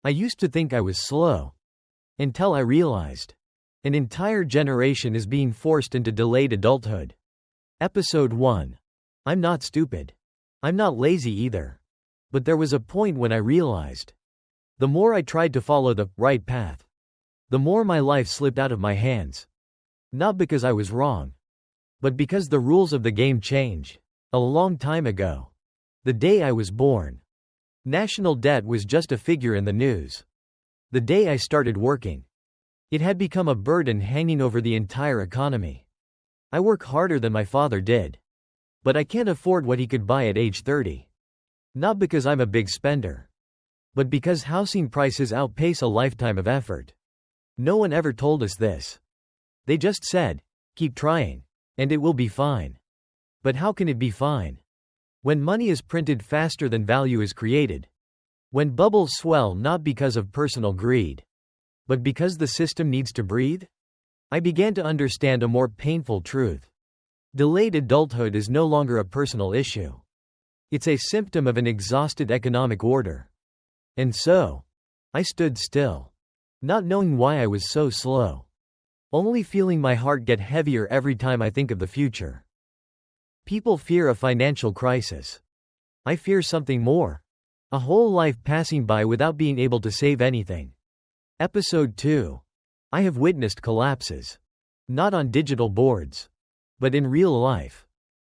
I used to think I was slow. Until I realized. An entire generation is being forced into delayed adulthood. Episode 1. I'm not stupid. I'm not lazy either. But there was a point when I realized. The more I tried to follow the right path, the more my life slipped out of my hands. Not because I was wrong, but because the rules of the game changed. A long time ago. The day I was born. National debt was just a figure in the news. The day I started working. It had become a burden hanging over the entire economy. I work harder than my father did. But I can't afford what he could buy at age 30. Not because I'm a big spender. But because housing prices outpace a lifetime of effort. No one ever told us this. They just said, keep trying. And it will be fine. But how can it be fine? When money is printed faster than value is created. When bubbles swell not because of personal greed, but because the system needs to breathe? I began to understand a more painful truth. Delayed adulthood is no longer a personal issue. It's a symptom of an exhausted economic order. And so, I stood still. Not knowing why I was so slow. Only feeling my heart get heavier every time I think of the future. People fear a financial crisis. I fear something more. A whole life passing by without being able to save anything. Episode 2. I have witnessed collapses. Not on digital boards. But in real life.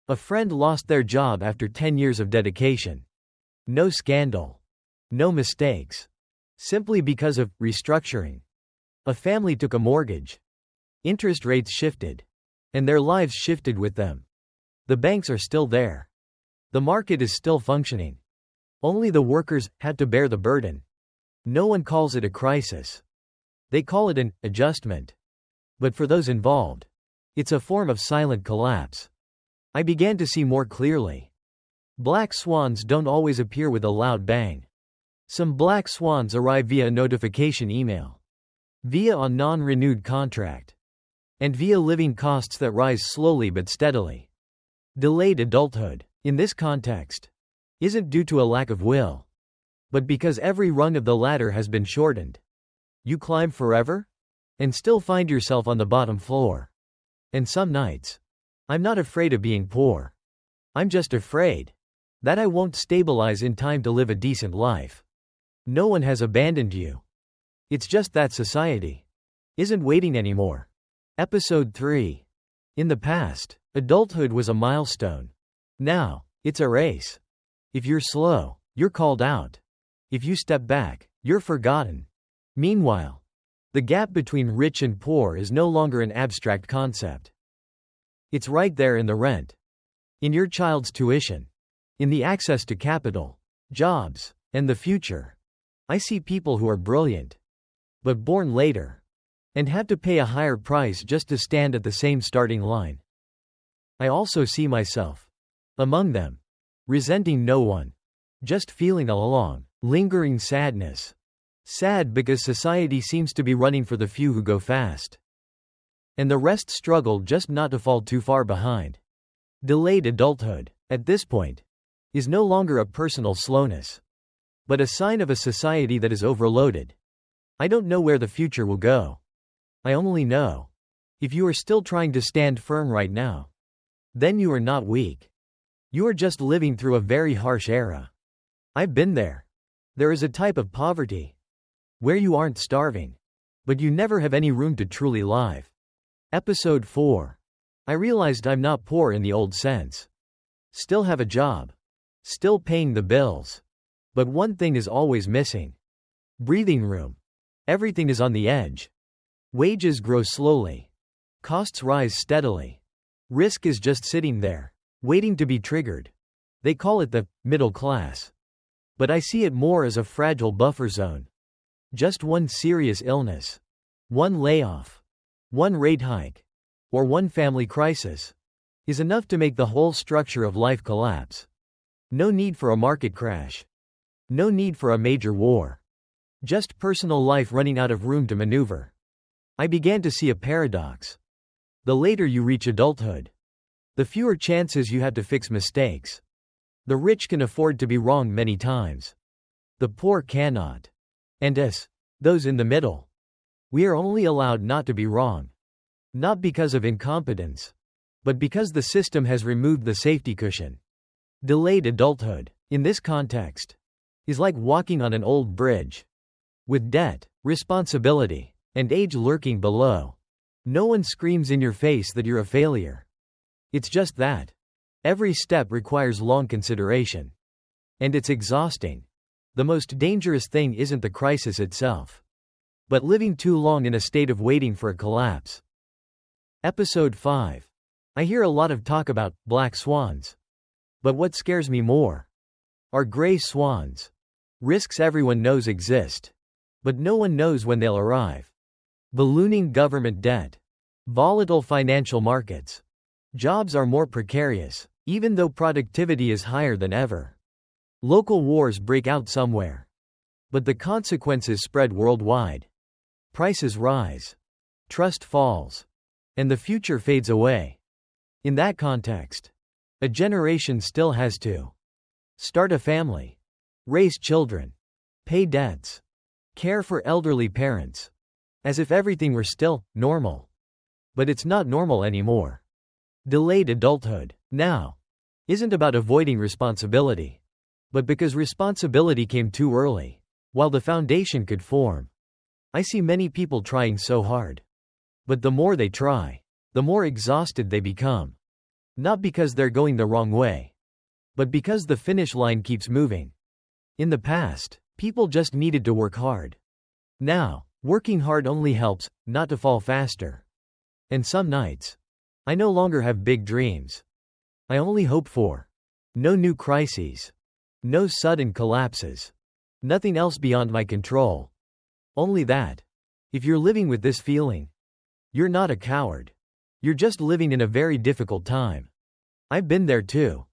A friend lost their job after 10 years of dedication. No scandal. No mistakes. Simply because of restructuring. A family took a mortgage. Interest rates shifted. And their lives shifted with them. The banks are still there. The market is still functioning. Only the workers had to bear the burden. No one calls it a crisis. They call it an adjustment. But for those involved, it's a form of silent collapse. I began to see more clearly. Black swans don't always appear with a loud bang. Some black swans arrive via a notification email, via a non-renewed contract, and via living costs that rise slowly but steadily. Delayed adulthood, in this context, isn't due to a lack of will, but because every rung of the ladder has been shortened. You climb forever? And still find yourself on the bottom floor. And some nights, I'm not afraid of being poor. I'm just afraid that I won't stabilize in time to live a decent life. No one has abandoned you. It's just that society isn't waiting anymore. Episode 3. In the past, adulthood was a milestone. Now, it's a race. If you're slow, you're called out. If you step back, you're forgotten. Meanwhile, the gap between rich and poor is no longer an abstract concept. It's right there in the rent, in your child's tuition, in the access to capital, jobs, and the future. I see people who are brilliant, but born later, and have to pay a higher price just to stand at the same starting line. I also see myself among them, resenting no one, just feeling along, lingering sadness. Sad because society seems to be running for the few who go fast. And the rest struggle just not to fall too far behind. Delayed adulthood, at this point, is no longer a personal slowness, but a sign of a society that is overloaded. I don't know where the future will go. I only know, if you are still trying to stand firm right now, then you are not weak. You are just living through a very harsh era. I've been there. There is a type of poverty where you aren't starving, but you never have any room to truly live. Episode 4. I realized I'm not poor in the old sense. Still have a job. Still paying the bills. But one thing is always missing. Breathing room. Everything is on the edge. Wages grow slowly. Costs rise steadily. Risk is just sitting there, waiting to be triggered. They call it the middle class. But I see it more as a fragile buffer zone. Just one serious illness, one layoff, one rate hike, or one family crisis is enough to make the whole structure of life collapse. No need for a market crash. No need for a major war. Just personal life running out of room to maneuver. I began to see a paradox. The later you reach adulthood, the fewer chances you have to fix mistakes. The rich can afford to be wrong many times. The poor cannot. And us, those in the middle. We are only allowed not to be wrong. Not because of incompetence, but because the system has removed the safety cushion. Delayed adulthood, in this context, is like walking on an old bridge. With debt, responsibility, and age lurking below. No one screams in your face that you're a failure. It's just that every step requires long consideration. And it's exhausting. The most dangerous thing isn't the crisis itself, but living too long in a state of waiting for a collapse. Episode 5. I hear a lot of talk about black swans. But what scares me more are gray swans. Risks everyone knows exist, but no one knows when they'll arrive. Ballooning government debt. Volatile financial markets. Jobs are more precarious, even though productivity is higher than ever. Local wars break out somewhere, but the consequences spread worldwide. Prices rise. Trust falls. And the future fades away. In that context, a generation still has to start a family, raise children, pay debts, care for elderly parents, as if everything were still normal. But it's not normal anymore. Delayed adulthood, now, isn't about avoiding responsibility, but because responsibility came too early, while the foundation could form. I see many people trying so hard. But the more they try, the more exhausted they become. Not because they're going the wrong way, but because the finish line keeps moving. In the past, people just needed to work hard. Now, working hard only helps not to fall faster. And some nights, I no longer have big dreams. I only hope for no new crises, no sudden collapses, nothing else beyond my control. Only that. If you're living with this feeling, you're not a coward. You're just living in a very difficult time. I've been there too.